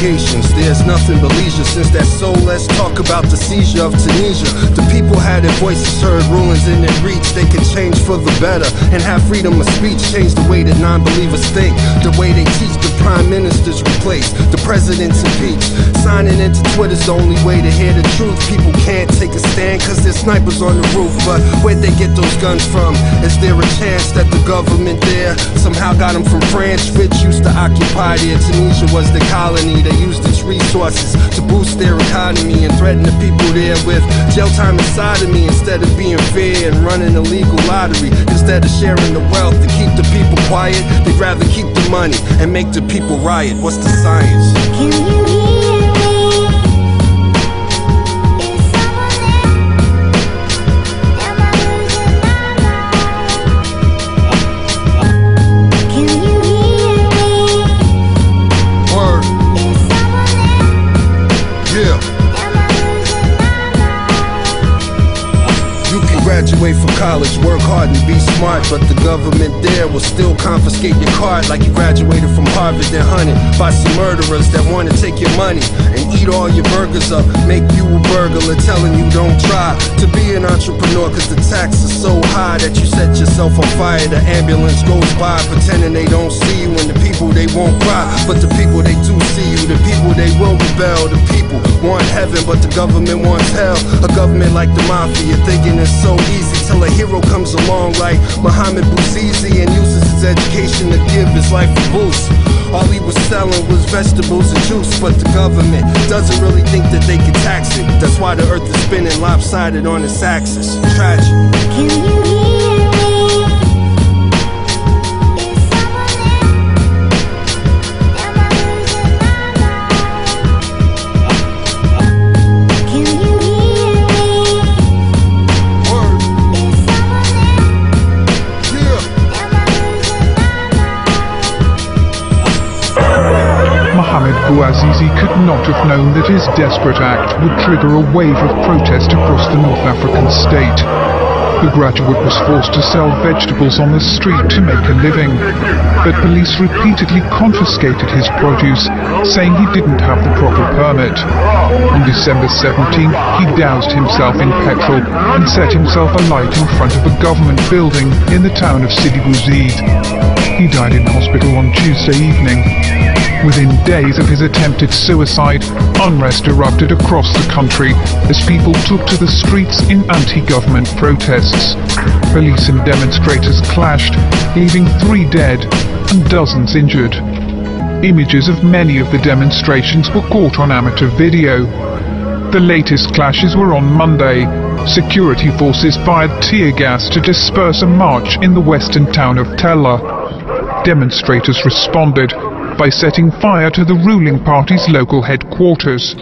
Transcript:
complications. There's nothing but leisure since that soul. Let's talk about the seizure of Tunisia. The people had their voices heard, rulings in their reach. They could change for the better and have freedom of speech. Change the way that non-believers think, the way they teach. The prime ministers replaced, the presidents impeached. Signing into Twitter's the only way to hear the truth. People can't take a stand cause there's snipers on the roof. But where'd they get those guns from? Is there a chance that the government there somehow got them from France, which used to occupy there? Tunisia was the colony. They used its resources to boost their economy and threaten the people there with jail time and sodomy. Instead of being fair and running a legal lottery, instead of sharing the wealth to keep the people quiet, they'd rather keep the money and make the people riot. What's the science? Can you hear me? Is someone there? Am I losing my mind? Can you hear me? Word. Is someone there? Yeah. Am I losing my mind? You can graduate from college, work hard and be smart, but the government there will still confiscate your card like you graduated from Harvard. They're hunted by some murderers that want to take your money and eat all your burgers up, make you a burglar, telling you don't try to be an entrepreneur cause the tax is so high that you set yourself on fire. The ambulance goes by pretending they don't see you, and the people they won't cry, but the people they do see you. The people they will rebel. The people want heaven but the government wants hell. A government like the mafia thinking it's so easy till a hero comes along like Muhammad Bouzizi and uses his education to give his life a boost. All he was selling was vegetables and juice, but the government doesn't really think that they can tax it. That's why the earth is spinning lopsided on its axis. Tragic. Can you hear me? Is someone there? Am I losing my mind? Can you hear me? Word. Is someone there? Yeah. Am I losing my mind? Mohamed Bouazizi could not have known that his desperate act would trigger a wave of protest across the North African state. The graduate was forced to sell vegetables on the street to make a living, but police repeatedly confiscated his produce, saying he didn't have the proper permit. On December 17, he doused himself in petrol and set himself alight in front of a government building in the town of Sidi Bouzid. He died in hospital on Tuesday evening. Within days of his attempted suicide, unrest erupted across the country as people took to the streets in anti-government protests. Police and demonstrators clashed, leaving 3 dead and dozens injured. Images of many of the demonstrations were caught on amateur video. The latest clashes were on Monday. Security forces fired tear gas to disperse a march in the western town of Tella. Demonstrators responded by setting fire to the ruling party's local headquarters.